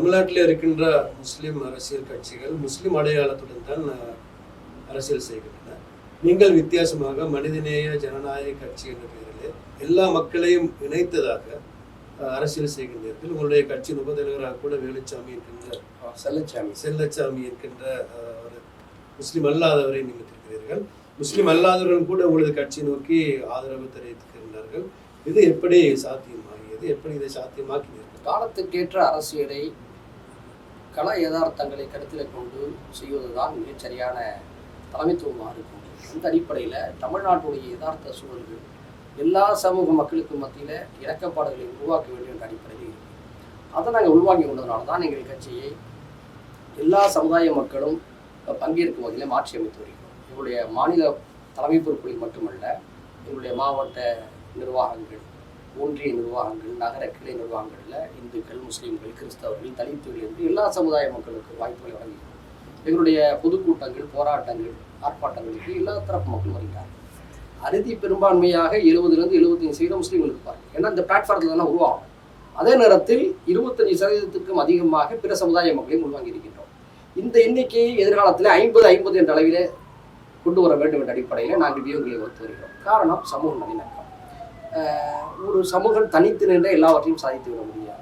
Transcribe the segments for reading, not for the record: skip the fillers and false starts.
தமிழ்நாட்டில் இருக்கின்ற முஸ்லிம் அரசியல் கட்சிகள் முஸ்லிம் அடையாளத்துடன் தான் அரசியல் செய்கின்றன. நீங்கள் வித்தியாசமாக மனிதநேய ஜனநாயக கட்சி என்ற பெயரில் எல்லா மக்களையும் இணைத்ததாக அரசியல் செய்கின்றீர்கள். உங்களுடைய கட்சியின் உபதலைவராக கூட வேலுச்சாமி இருக்கின்ற செல்லச்சாமி இருக்கின்ற ஒரு முஸ்லிம் அல்லாதவரை நியமித்திருக்கிறீர்கள். முஸ்லிம் அல்லாதவர்கள் கூட உங்களது கட்சி நோக்கி ஆதரவு தெரிவித்திருக்கின்றார்கள். இது எப்படி சாத்தியமாகியது? எப்படி இதை சாத்தியமாக்கினீர்கள்? காலத்துக்கேற்ற அரசியலை கள யதார்த்தங்களை கருத்தில் கொண்டு செய்வதுதான் மிகச்சரியான தலைமைத்துவமாக இருக்கும். அந்த அடிப்படையில் தமிழ்நாட்டுடைய யதார்த்த சூழல்கள் எல்லா சமூக மக்களுக்கு மத்தியில் இணக்கப்பாடுகளை உருவாக்க வேண்டும் என்ற அடிப்படையில் இருக்குது. அதை நாங்கள் உருவாக்கி கொண்டதுனால தான் எங்கள் கட்சியை எல்லா சமுதாய மக்களும் பங்கேற்கும் வகையில் மாற்றி அமைத்து வருகிறோம். எங்களுடைய மாநில தலைமை பொறுப்புகளில் மட்டுமல்ல, எங்களுடைய மாவட்ட நிர்வாகங்கள், ஒன்றிய நிர்வாகங்கள், நகர கிளை நிர்வாகங்களில் இந்துக்கள், முஸ்லீம்கள், கிறிஸ்தவர்கள், தலித்துகள் என்று எல்லா சமுதாய மக்களுக்கு வாய்ப்புகளை வழங்குகிறோம். எங்களுடைய பொதுக்கூட்டங்கள், போராட்டங்கள், ஆர்ப்பாட்டங்களுக்கு எல்லா தரப்பு மக்களும் வருகிறார்கள். அறுதி பெரும்பான்மையாக 70-75% முஸ்லீம்கள் இருப்பார். ஏன்னா இந்த பிளாட்ஃபார்மில் தானே உருவாகும். அதே நேரத்தில் 25% அதிகமாக பிற சமுதாய மக்களையும் உள்வாங்கி இருக்கின்றோம். இந்த எண்ணிக்கையை எதிர்காலத்தில் 50-50 என்ற அளவிலே கொண்டு வர வேண்டும் என்ற அடிப்படையில் நாங்கள் வியூகங்களை வகுத்து வருகிறோம். காரணம் சமூக நல்லிணக்கம். ஒரு சமூகம் தனித்து நின்ற எல்லாவற்றையும் சாதித்து விட முடியாது.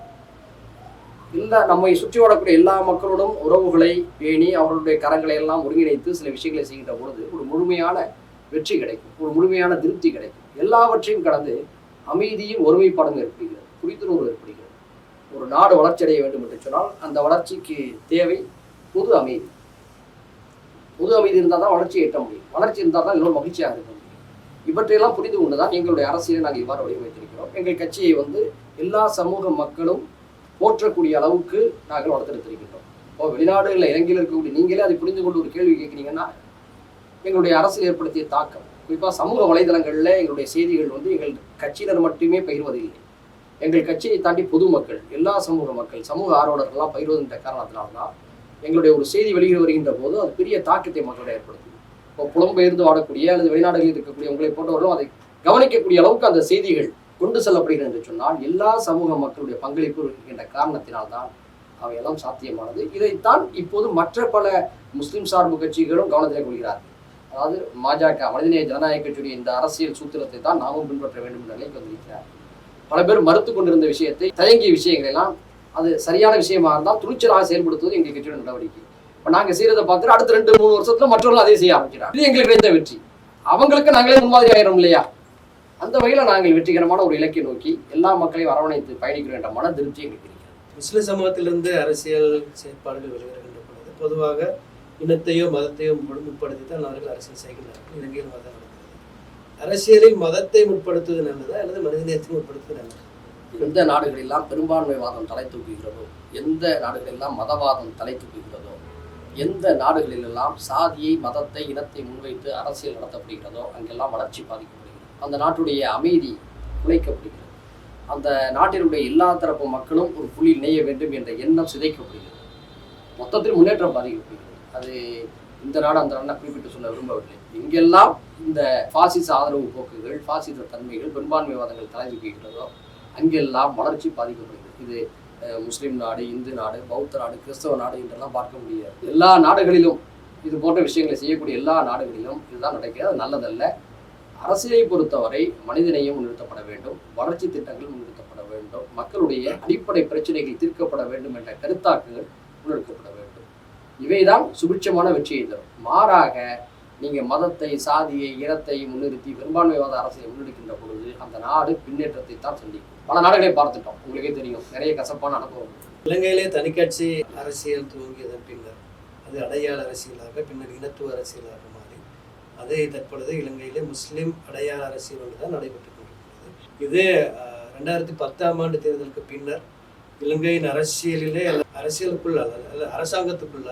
நம்மை சுற்றி வரக்கூடிய எல்லா மக்களோடும் உறவுகளை பேணி அவர்களுடைய கரங்களை எல்லாம் ஒருங்கிணைத்து சில விஷயங்களை செய்கின்ற பொழுது ஒரு முழுமையான வெற்றி கிடைக்கும், ஒரு முழுமையான திருப்தி கிடைக்கும். எல்லாவற்றையும் கடந்து அமைதியும் ஒருமைப்பாடும் ஏற்படுகிறது, புரிந்துணர்வு ஏற்படுகிறது. ஒரு நாடு வளர்ச்சி அடைய வேண்டும் என்று சொன்னால் அந்த வளர்ச்சிக்கு தேவை பொது அமைதி. பொது அமைதி இருந்தால் தான் வளர்ச்சியை எட்ட முடியும். வளர்ச்சி இருந்தால் தான் எல்லோரும் மகிழ்ச்சியாக இருக்க முடியும். இவற்றையெல்லாம் புரிந்து கொண்டுதான் எங்களுடைய அரசியலை நாங்கள் இவ்வாறு வடிவமைத்திருக்கிறோம். எங்கள் கட்சியை எல்லா சமூக மக்களும் போற்றக்கூடிய அளவுக்கு நாங்கள் வளர்த்தெடுத்திருக்கின்றோம். இப்போ வெளிநாடுகளில் இலங்கையில் இருக்கக்கூடிய நீங்களே அதை புரிந்து கொண்டு ஒரு கேள்வி கேட்குறீங்கன்னா, எங்களுடைய அரசியல் ஏற்படுத்திய தாக்கம், குறிப்பாக சமூக வலைதளங்களில் எங்களுடைய செய்திகள் எங்கள் கட்சியினர் மட்டுமே பகிர்வதில்லை. எங்கள் கட்சியை தாண்டி பொதுமக்கள், எல்லா சமூக மக்கள், சமூக ஆர்வலர்கள்லாம் பகிர்வதென்ற காரணத்தினால்தான் எங்களுடைய ஒரு செய்தி வெளியிட வருகின்ற போது அது பெரிய தாக்கத்தை மக்களிடம் ஏற்படுத்தும். இப்போ புலம்பெயர்ந்து வாழக்கூடிய அல்லது வெளிநாடுகளில் இருக்கக்கூடிய உங்களை போன்றவர்களும் அதை கவனிக்கக்கூடிய அளவுக்கு அந்த செய்திகள் கொண்டு செல்லப்படுகிறது என்று சொன்னால் எல்லா சமூக மக்களுடைய பங்களிப்பு இருக்கின்ற காரணத்தினால்தான் அவையெல்லாம் சாத்தியமானது. இதைத்தான் இப்போது மற்ற பல முஸ்லிம் சார்பு கட்சிகளும் கவனத்தில் கொள்கிறார்கள். அதாவது பாஜக, மனிதநேய ஜனநாயக கட்சியுடைய இந்த அரசியல் சூத்திரத்தை தான் நாமும் பின்பற்ற வேண்டும் என்ற நிலைக்கு வந்திருக்கிறார். பல பேர் மறுத்து கொண்டிருந்த விஷயத்தை, தயங்கிய விஷயங்கள் எல்லாம் அது சரியான விஷயமா இருந்தால் துணிச்சலாக செயல்படுத்துவது எங்கள் கட்சியோட நடவடிக்கை. இப்போ நாங்கள் செய்யறதை பார்த்துட்டு அடுத்த 2-3 வருஷத்துல மற்றவர்கள் அதை செய்ய ஆரம்பிக்கிறார். இது எங்களுக்கு கிடைத்த வெற்றி. அவங்களுக்கு நாங்களே முன்மாதிரி ஆயிரும் இல்லையா? அந்த வகையில் நாங்கள் வெற்றிகரமான ஒரு இலக்கை நோக்கி எல்லா மக்களையும் அரவணைத்து பயணிக்கிறோம் என்ற மன திருப்தி எங்களுக்கு இருக்கிறது. முஸ்லிம் சமூகத்திலிருந்து அரசியல் செயற்பாடுகள் வெளிவருகின்ற பொழுது பொதுவாக இனத்தையோ மதத்தையோ முற்படுத்தி தான் அவர்கள் அரசியல் செய்கிறார்கள். இலங்கையில் மதம் நடக்கிறது. அரசியலில் மதத்தை முற்படுத்துவது நல்லதா அல்லது மனிதநேயத்தை முற்படுத்துவது நல்லதா? எந்த நாடுகளெல்லாம் பெரும்பான்மைவாதம் தலை தூக்குகிறதோ, எந்த நாடுகளெல்லாம் மதவாதம் தலை தூக்குகிறதோ, எந்த நாடுகளிலெல்லாம் சாதியை, மதத்தை, இனத்தை முன்வைத்து அரசியல் நடத்தப்படுகிறதோ அங்கெல்லாம் வளர்ச்சி பாதிக்கப்படுகிறது. அந்த நாட்டுடைய அமைதி குலைக்கப்படுகிறது. அந்த நாட்டினுடைய எல்லா தரப்பு மக்களும் ஒரு புள்ளியில் இணைய வேண்டும் என்ற எண்ணம் சிதைக்கப்படுகிறது. மொத்தத்தில் முன்னேற்றம் பாதிக்கப்படுகிறது. அது இந்த நாடு அந்த நாடு குறிப்பிட்டு சொல்ல விரும்பவில்லை. எங்கெல்லாம் இந்த பாசிச ஆதரவு போக்குகள், பாசிச தன்மைகள், பெரும்பான்மைவாதங்கள் தலை தூக்குகிறதோ அங்கெல்லாம் வளர்ச்சி பாதிக்கப்படுகிறது. இது முஸ்லீம் நாடு, இந்து நாடு, பௌத்த நாடு, கிறிஸ்தவ நாடு என்றெல்லாம் பார்க்க முடியாது. எல்லா நாடுகளிலும் இது போன்ற விஷயங்களை செய்யக்கூடிய எல்லா நாடுகளிலும் இதுதான் நடக்கிறது. அது நல்லதல்ல. அரசியலை பொறுத்தவரை மனிதநேயம் முன்னிறுத்தப்பட வேண்டும், வளர்ச்சி திட்டங்கள் முன்னிறுத்தப்பட வேண்டும், மக்களுடைய அடிப்படை பிரச்சனைகள் தீர்க்கப்பட வேண்டும் என்ற கருத்தாக்குகள் முன்னெடுக்கப்பட வேண்டும். இவைதான் சுபிட்சமான வெற்றியை தரும். மாறாக நீங்கள் மதத்தை, சாதியை, இனத்தை முன்னிறுத்தி பெரும்பான்மைவாத அரசியலை முன்னெடுக்கின்ற பொழுது அந்த நாடு பின்னேற்றத்தை தான் சந்திக்கும். பல நாடுகளை பார்த்துட்டோம், உங்களுக்கே தெரியும், நிறைய கசப்பான அனுபவம். இலங்கையிலே தனிக்கட்சி அரசியல் துவங்கியதன் பின்னர் அது அடையாள அரசியலாக, பின்னர் இனத்துவ அரசியலாக மாறி அதே தற்பொழுது இலங்கையிலே முஸ்லிம் அடையாள அரசியல் ஒன்று தான் நடைபெற்றுக் கொண்டிருக்கிறது. இது 2010ஆம் ஆண்டு தேர்தலுக்கு பின்னர் இலங்கையின் அரசியலிலே அரசியலுக்குள்ள அல்ல அரசாங்கத்துக்குள்ள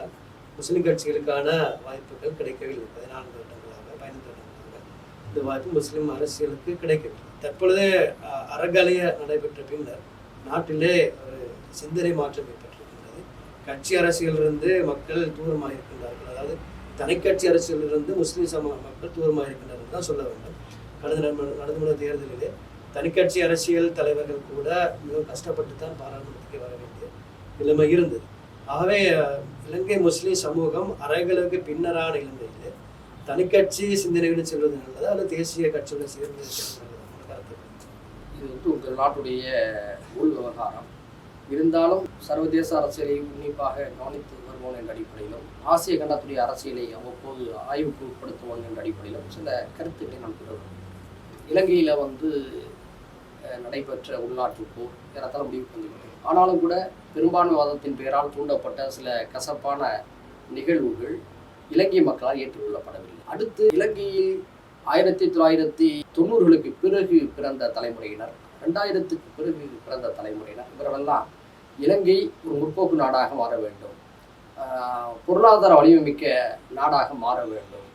முஸ்லிம் கட்சிகளுக்கான வாய்ப்புகள் கிடைக்கவில்லை. 14 வருடங்களாக 15 வருடங்களாக இந்த வாய்ப்பு முஸ்லிம் அரசியலுக்கு கிடைக்கவில்லை. தற்பொழுது அறகலைய நடைபெற்ற பின்னர் நாட்டிலே ஒரு சிந்தனை மாற்றம் ஏற்பட்டிருக்கின்றது. கட்சி அரசியலிருந்து மக்கள் தூரமாக இருக்கின்றார்கள். அதாவது தனிக்கட்சி அரசியலிருந்து முஸ்லிம் சமூக மக்கள் தூரமாக இருக்கின்றார்கள் தான் சொல்ல வேண்டும். நடந்து முடிந்த தேர்தலிலே தனிக்கட்சி அரசியல் தலைவர்கள் கூட மிகவும் கஷ்டப்பட்டு தான் பாராளுமன்றத்துக்கு வர வேண்டிய நிலைமை இருந்தது. ஆகவே இலங்கை முஸ்லீம் சமூகம் அரைகளுக்கு பின்னரான இலங்கையில் தனிக்கட்சி சிந்தனைகளை செல்வது நல்லது அல்லது தேசிய கட்சியோட சேர்ந்து கருத்து? இது உங்கள் நாட்டுடைய உள் விவகாரம். இருந்தாலும் சர்வதேச அரசியலை உன்னிப்பாக கவனித்து வருவோம் என்ற அடிப்படையிலும் ஆசிய கண்டத்துடைய அரசியலை அவ்வப்போது ஆய்வுக்கு உட்படுத்துவோம் என்ற அடிப்படையிலும் சில கருத்துக்களை நான் கூறுவேன். இலங்கையில் நடைபெற்ற உள்நாட்டு போர் ஏறத்தாழ முடிவுக்கு வந்துவிட்டது. ஆனாலும் கூட பெரும்பான்மைவாதத்தின் பெயரால் தூண்டப்பட்ட சில கசப்பான நிகழ்வுகள் இலங்கை மக்களால் ஏற்றுக்கொள்ளப்படவில்லை. அடுத்து இலங்கையில் 1990களுக்கு பிறகு பிறந்த தலைமுறையினர், 2000க்கு பிறகு பிறந்த தலைமுறையினர், இவர்களெல்லாம் இலங்கை ஒரு முற்போக்கு நாடாக மாற வேண்டும், பொருளாதார வலிமைமிக்க நாடாக மாற வேண்டும்,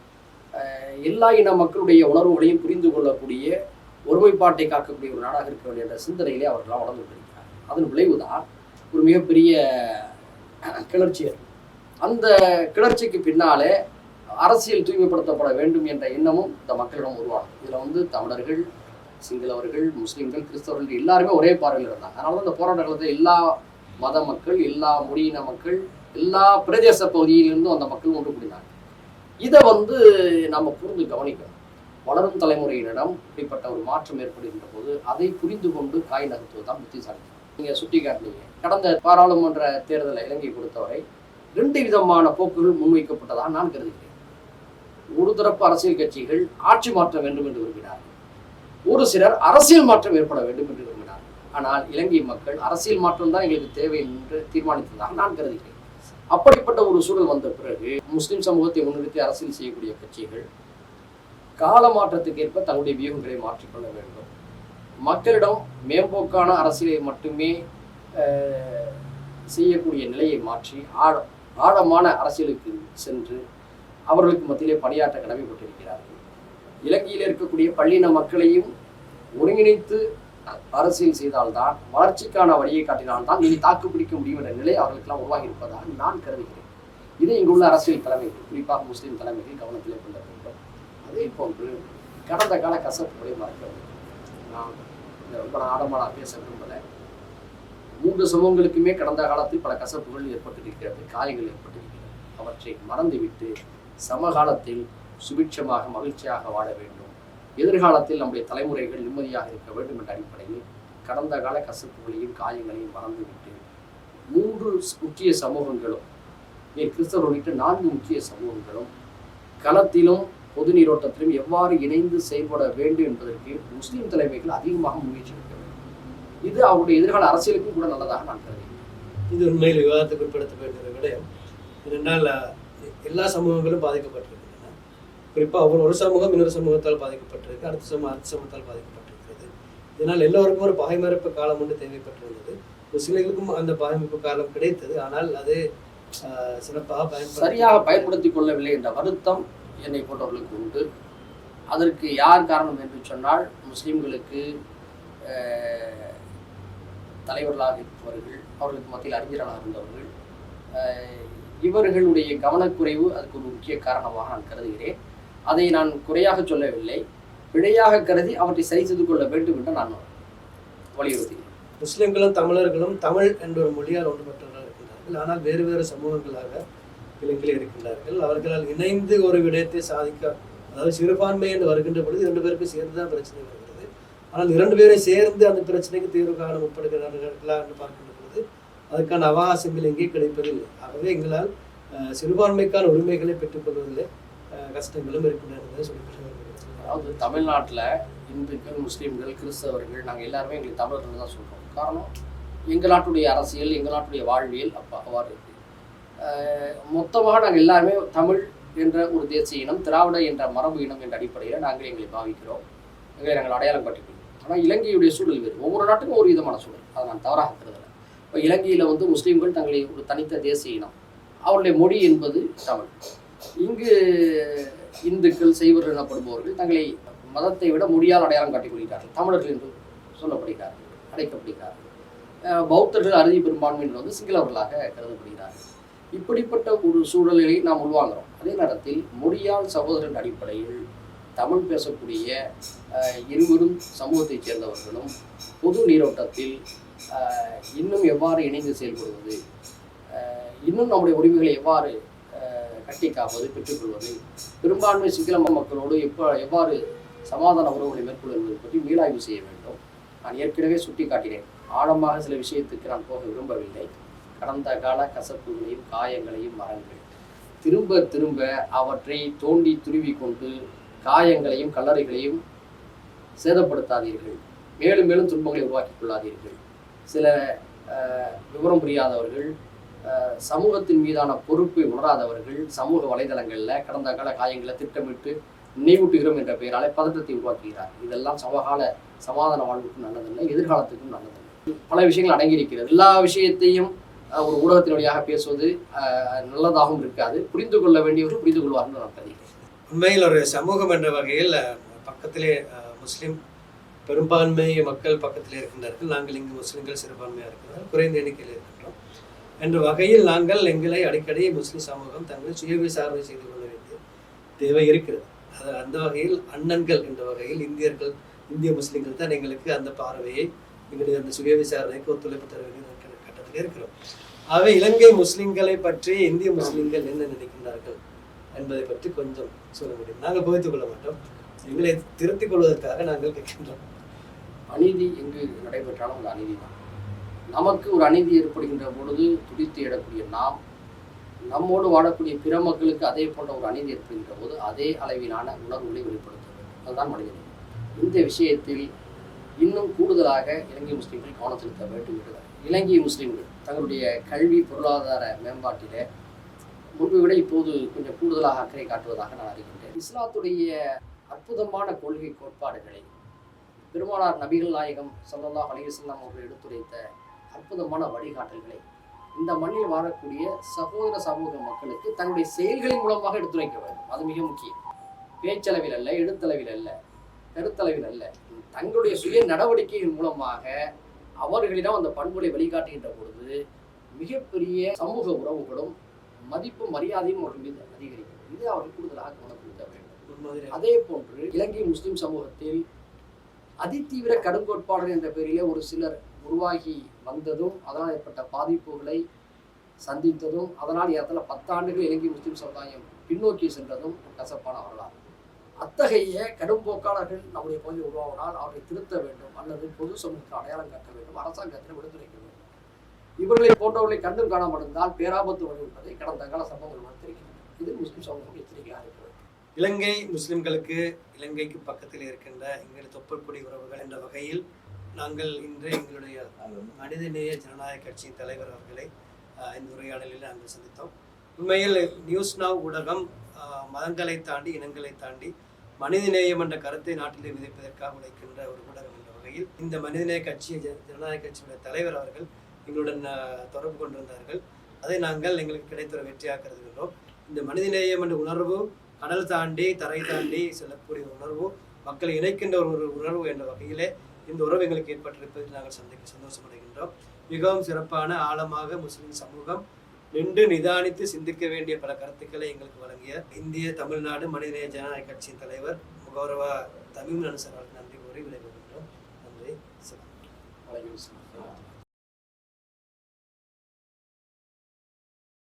எல்லா இன மக்களுடைய உணர்வுகளையும் புரிந்து கொள்ளக்கூடிய ஒருமைப்பாட்டை காக்கக்கூடிய ஒரு நாடாக இருக்க வேண்டிய என்ற சிந்தனையிலே அவர்களாம் வளர்ந்து கொண்டிருக்கிறார். அதன் விளைவுதான் ஒரு மிகப்பெரிய கிளர்ச்சி. அந்த கிளர்ச்சிக்கு பின்னாலே அரசியல் தூய்மைப்படுத்தப்பட வேண்டும் என்ற எண்ணமும் இந்த மக்களிடம் உருவாகும். இதில் தமிழர்கள், சிங்களவர்கள், முஸ்லீம்கள், கிறிஸ்தவர்கள் எல்லாருமே ஒரே பார்வையில் இருந்தாங்க. அதனால இந்த போராட்ட காலத்தில் எல்லா மத மக்கள், எல்லா மொழியின மக்கள், எல்லா பிரதேச பகுதியிலிருந்தும் அந்த மக்கள் ஒன்று கூடினாங்க. இதை நம்ம புரிந்து கவனிக்கணும். வளரும் தலைமுறையினரிடம் இப்படிப்பட்ட ஒரு மாற்றம் ஏற்படுகின்ற போது அதை புரிந்து கொண்டு காய் நகர்த்துவது தான் புத்திசாலி. நீங்கள் சுட்டி காட்டினீங்க, கடந்த பாராளுமன்ற தேர்தலை இலங்கை பொறுத்தவரை 2 விதமான போக்குகள் முன்வைக்கப்பட்டதாக நான் கருதுகிறேன். ஒரு தரப்பு அரசியல் கட்சிகள் ஆட்சி மாற்றம் வேண்டும் என்று விரும்பினார்கள், ஒரு சிலர் அரசியல் மாற்றம் ஏற்பட வேண்டும் என்று விரும்பினார்கள். ஆனால் இலங்கை மக்கள் அரசியல் மாற்றம் தான் எங்களுக்கு தேவை என்று தீர்மானித்ததாக நான் கருதுகிறேன். அப்படிப்பட்ட ஒரு சூழல் வந்த பிறகு முஸ்லிம் சமூகத்தை முன்னிறுத்தி அரசியல் செய்யக்கூடிய கட்சிகள் கால மாற்றத்துக்கு ஏற்ப தங்களுடைய வியூகங்களை மாற்றிக்கொள்ள வேண்டும். மக்களிடம் மேம்போக்கான அரசியலை மட்டுமே செய்யக்கூடிய நிலையை மாற்றி ஆழமான அரசியலுக்கு சென்று அவர்களுக்கு மத்தியிலே பணியாற்ற கடமைப்பட்டிருக்கிறார்கள். இலங்கையில் இருக்கக்கூடிய பள்ளியின மக்களையும் ஒருங்கிணைத்து அரசியல் செய்தால்தான், வளர்ச்சிக்கான வழியை காட்டினால்தான் இனி தாக்கு பிடிக்க முடியும் என்ற நிலை அவர்களுக்கெல்லாம் உருவாகி இருப்பதாக நான் கருதுகிறேன். இதை இங்குள்ள அரசியல் தலைமைகள், குறிப்பாக முஸ்லீம் தலைமைகள் கவனத்திலே கொள்ள வேண்டும். அதே போன்று கடந்த கால கசப்புகளை மறக்க வேண்டும். நான் ரொம்ப ஆடமான பேச விரும்பலை. 3 சமூகங்களுக்குமே கடந்த காலத்தில் பல கசப்புகள் ஏற்பட்டிருக்கிறது, காயங்கள் ஏற்பட்டிருக்கிறது. அவற்றை மறந்துவிட்டு சமகாலத்தில் சுபிட்சமாக மகிழ்ச்சியாக வாழ வேண்டும். எதிர்காலத்தில் நம்முடைய தலைமுறைகள் நிம்மதியாக இருக்க வேண்டும் என்ற அடிப்படையில் கடந்த கால கசப்புகளையும் காயங்களையும் மறந்துவிட்டு 3 முக்கிய சமூகங்களும், கிறிஸ்தவர்கள் உள்ளிட்ட 4 முக்கிய சமூகங்களும் களத்திலும் பொது நீரோட்டத்திலும் எவ்வாறு இணைந்து செயல்பட வேண்டும் என்பதற்கு முஸ்லீம் தலைமைகள் அதிகமாக முயற்சி எடுக்க வேண்டும். இது அவருடைய எதிர்கால அரசியலுக்கும் கூட நல்லதாக நான் கருதுகிறேன். இது உண்மையில் விவாதத்துக்கு உட்படுத்த வேண்டிய விடயம். இதனால் எல்லா சமூகங்களும் பாதிக்கப்பட்டிருக்கின்றன. குறிப்பாக ஒரு சமூகம் இன்னொரு சமூகத்தால் பாதிக்கப்பட்டிருக்கு, அடுத்த சமூகத்தால் பாதிக்கப்பட்டிருக்கிறது. இதனால் எல்லோருக்கும் ஒரு பகைமறுப்பு காலம் ஒன்று தேவைப்பட்டிருந்தது. முஸ்லிம்களுக்கும் அந்த பகைமறுப்பு காலம் கிடைத்தது. ஆனால் அது சிறப்பாக சரியாக பயன்படுத்தி கொள்ளவில்லை என்ற வருத்தம் என்னை போன்றவர்களுக்கு உண்டு. அதற்கு யார் காரணம் என்று சொன்னால், முஸ்லீம்களுக்கு தலைவர்களாக இருப்பவர்கள், அவர்களுக்கு மத்தியில் அறிஞர்களாக இருந்தவர்கள், இவர்களுடைய கவனக்குறைவு அதுக்கு ஒரு முக்கிய காரணமாக நான் கருதுகிறேன். அதை நான் குறையாக சொல்லவில்லை, பிழையாக கருதி அவற்றை சரி செய்து கொள்ள வேண்டும் என்று நான் வலியுறுத்துகிறேன். முஸ்லிம்களும் தமிழர்களும் தமிழ் என்ற ஒரு மொழியால் ஒன்றுபட்டவர்கள் இருக்கின்றார்கள். ஆனால் வேறு வேறு சமூகங்களாக இலங்கையில் இருக்கின்றார்கள். அவர்களால் இணைந்து ஒரு விடயத்தை சாதிக்க, அதாவது சிறுபான்மை என்று வருகின்ற பொழுது 2 பேருக்கும் சேர்ந்து தான் பிரச்சனை வருகிறது. ஆனால் 2 பேரை சேர்ந்து அந்த பிரச்சனைக்கு தீர்வு காண முற்படுகிறார்களா என்று பார்க்கின்ற பொழுது அதுக்கான அவகாசங்கள் எங்கே கிடைப்பதில்லை. ஆகவே எங்களால் சிறுபான்மைக்கான உரிமைகளை பெற்றுக்கொள்வதில் கஷ்டங்களும் இருக்கின்றன என்பதை சொல்லிக்கிறேன். அதாவது தமிழ்நாட்டில் இந்துக்கள், முஸ்லீம்கள், கிறிஸ்தவர்கள் நாங்கள் எல்லாருமே எங்களுக்கு தமிழர்கள் தான் சொல்கிறோம். காரணம், எங்கள் நாட்டுடைய அரசியல், எங்கள் நாட்டுடைய வாழ்வியல் அவ்வாறு இருக்குது. மொத்தமாக நாங்கள் எல்லாருமே தமிழ் என்ற ஒரு தேசிய இனம், திராவிட என்ற மரபு இனம் என்ற அடிப்படையில் நாங்கள் எங்களை பாவிக்கிறோம், எங்களை நாங்கள் அடையாளம் காட்டிக்கிறோம். ஆனால் இலங்கையுடைய சூழல் வேறு. ஒவ்வொரு நாட்டுக்கும் ஒரு விதமான சூழல், அதை நான் தவறாக கருதலை. இப்போ இலங்கையில் முஸ்லீம்கள் தங்களை ஒரு தனித்த தேசிய இனம், அவருடைய மொழி என்பது தமிழ். இங்கு இந்துக்கள், செய்வர்கள் எனப்படுபவர்கள் தங்களை மதத்தை விட மொழியால் அடையாளம் காட்டிக் கொள்கிறார்கள், தமிழர்கள் என்று சொல்லப்படுகிறார்கள், அழைக்கப்படுகிறார்கள். பௌத்தர்கள் அறுதி பெரும்பான்மையினர் சிங்களவர்களாக கருதப்படுகிறார்கள். இப்படிப்பட்ட ஒரு சூழலை நாம் உள்வாங்கிறோம். அதே நேரத்தில் மொழியால் சகோதரன் அடிப்படையில் தமிழ் பேசக்கூடிய இருவரும் சமூகத்தைச் சேர்ந்தவர்களும் பொது நீரோட்டத்தில் இன்னும் எவ்வாறு இணைந்து செயல்படுவது, இன்னும் நம்முடைய உரிமைகளை எவ்வாறு கட்டி காப்பது, பெற்றுக்கொள்வது, பெரும்பான்மை சிங்கள மக்களோடு எவ்வாறு சமாதான உறவுகளை மேற்கொள்வது பற்றி மீளாய்வு செய்ய வேண்டும். நான் ஏற்கனவே சுட்டி காட்டினேன். ஆழமாக சில விஷயத்துக்கு நான் போக விரும்பவில்லை. கடந்த கால கசப்புகளையும் காயங்களையும் மறங்கள் திரும்ப திரும்ப அவற்றை தோண்டி துருவி கொண்டு காயங்களையும் கல்லறைகளையும் சேதப்படுத்தாதீர்கள். மேலும் மேலும் துன்பங்களை உருவாக்கிக் கொள்ளாதீர்கள். சில விவரம் புரியாதவர்கள், சமூகத்தின் மீதான பொறுப்பை உணராதவர்கள் சமூக வலைதளங்களில் கடந்த கால காயங்களை திட்டமிட்டு நினைவூட்டுகிறோம் என்ற பெயராலே பதற்றத்தை உருவாக்குகிறார். இதெல்லாம் சமகால சமாதான வாழ்வுக்கும் நல்லதில்லை, எதிர்காலத்துக்கும் நல்லதில்லை. பல விஷயங்கள் அடங்கியிருக்கிறது. எல்லா விஷயத்தையும் ஒரு ஊடகத்தின் வழியாக பேசுவது நல்லதாகவும் இருக்காது. புரிந்து கொள்ள வேண்டியவர்கள் புரிந்து கொள்வார்கள் நான் கருதுகிறேன். உண்மையில் ஒரு சமூகம் என்ற வகையில் பக்கத்திலே முஸ்லிம் பெரும்பான்மை மக்கள் பக்கத்தில் இருக்கின்றார்கள். நாங்கள் இங்கு முஸ்லிம்கள் சிறுபான்மையாக இருக்கிறார்கள், குறைந்த எண்ணிக்கையில் இருக்கின்றோம் என்ற வகையில் நாங்கள் எங்களை அடிக்கடி முஸ்லிம் சமூகம் தங்கள் சுய விசாரணை செய்து கொள்ள வேண்டிய தேவை இருக்கிறது. அது அந்த வகையில் அண்ணன்கள் என்ற வகையில் இந்திய முஸ்லிம்கள் தான் எங்களுக்கு அந்த பார்வையை எங்களுடைய அந்த சுய விசாரணைக்கு ஒத்துழைப்பு தர வேண்டிய கட்டத்தில் இருக்கிறோம். ஆகவே இலங்கை முஸ்லிம்களை பற்றி இந்திய முஸ்லிம்கள் என்ன நினைக்கின்றார்கள் என்பதை பற்றி கொஞ்சம் சொல்ல முடியும். நாங்கள் புகைத்துக் கொள்ள மாட்டோம், எங்களை திருத்திக் கொள்வதற்காக நாங்கள் கேட்கின்றோம். அநீதி எங்கு நடைபெற்றாலும் ஒரு அநீதி தான். நமக்கு ஒரு அநீதி ஏற்படுகின்ற பொழுது துடித்து எழக்கூடிய நாம், நம்மோடு வாழக்கூடிய பிற மக்களுக்கு அதே போன்ற ஒரு அநீதி ஏற்படுகின்ற போது அதே அளவிலான உணர்வுகளை வெளிப்படுத்த வேண்டும். அதுதான் மனிதநேயம். இந்த விஷயத்தில் இன்னும் கூடுதலாக இலங்கை முஸ்லீம்கள் கவனம் செலுத்த வேண்டும் என்று இலங்கை முஸ்லீம்கள் தங்களுடைய கல்வி பொருளாதார மேம்பாட்டிலே முன்பை விட இப்போது கொஞ்சம் கூடுதலாக அக்கறை காட்டுவதாக நான் அறிகின்றேன். இஸ்லாத்துடைய அற்புதமான கொள்கை கோட்பாடுகளை பெருமானார் நபிகள் நாயகம் ஸல்லல்லாஹு அலைஹி வஸல்லம் அவர்கள் எடுத்துரைத்த அற்புதமான வழிகாட்டல்களை இந்த மண்ணில் வாழக்கூடிய சகோதர சமூக மக்களுக்கு தங்களுடைய செயல்களின் மூலமாக எடுத்துரைக்க வேண்டும். அது மிக முக்கியம். பேச்சளவில் அல்ல, எழுத்தளவில் அல்ல, கருத்தளவில் அல்ல, தங்களுடைய சுய நடவடிக்கையின் மூலமாக அவர்களிடம் அந்த பண்புகளை வழிகாட்டுகின்ற பொழுது மிகப்பெரிய சமூக உறவுகளும் மதிப்பு மரியாதையும் அவர்கள் மீது அதிகரிக்கும். இது அவர்கள் கூடுதலாக கவனம் செலுத்த வேண்டும். அதே போன்று இலங்கை முஸ்லிம் சமூகத்தில் அதிதீவிர கடுங்கோட்பாடுகள் என்ற பெயரிலே ஒரு சிலர் உருவாகி வந்ததும், அதனால் ஏற்பட்ட பாதிப்புகளை சந்தித்ததும், அதனால் ஏறத்தாழ 10 ஆண்டுகள் இலங்கை முஸ்லிம் சமுதாயம் பின்னோக்கி சென்றதும் கசப்பான வரலாறு. அத்தகைய கடும்போக்காளர்கள் நம்முடைய பகுதியில் உருவாகினால் அவரை திருத்த வேண்டும், அல்லது பொது சமூகத்தில் அடையாளம் காட்ட வேண்டும், அரசாங்கத்தில் விடுத்துரைக்க வேண்டும். இவர்களை போன்றவர்களை கண்டும் காணப்படுந்தால் பேராபத்து வரும் என்பதை கடந்த கால சம்பவங்கள் உணர்த்திருக்கின்றன. இது முஸ்லிம் சமூகம் எச்சரிக்கையாக இருக்கிறது. இலங்கை முஸ்லிம்களுக்கு இலங்கைக்கு பக்கத்தில் இருக்கின்ற எங்களுடைய தொப்புள்கொடி உறவுகள் என்ற வகையில் நாங்கள் இன்று எங்களுடைய மனிதநேய ஜனநாயக கட்சியின் தலைவர் அவர்களை இந்த உரையாடலில் நாங்கள் சந்தித்தோம். உண்மையில் நியூஸ் நவ் ஊடகம் மதங்களை தாண்டி இனங்களை தாண்டி மனிதநேயம் என்ற கருத்தை நாட்டிலே விதைப்பதற்காக உழைக்கின்ற ஒரு ஊடகம் என்ற வகையில் இந்த மனிதநேய கட்சி ஜனநாயக கட்சியுடைய தலைவர் அவர்கள் எங்களுடன் தொடர்பு கொண்டிருந்தார்கள். அதை நாங்கள் எங்களுக்கு கிடைத்த ஒரு வெற்றியாக கருதுகின்றோம். இந்த மனிதநேயம் என்ற உணர்வு கடல் தாண்டி தரை தாண்டி செல்லக்கூடிய உணர்வு, மக்களை இணைக்கின்ற ஒரு உணர்வு என்ற வகையிலே இந்த உறவு எங்களுக்கு ஏற்பட்டிருப்பதில் நாங்கள் சந்தோஷமடைகின்றோம். மிகவும் சிறப்பான ஆழமாக முஸ்லிம் சமூகம் நின்று நிதானித்து சிந்திக்க வேண்டிய பல கருத்துக்களை எங்களுக்கு வழங்கிய இந்திய தமிழ்நாடு மனிதநேய ஜனநாயக கட்சியின் தலைவர் முகவரவ தமிழ் அனுசர் அவர்களுக்கு நன்றி கூறி விடைபெறுகின்றோம். நன்றி.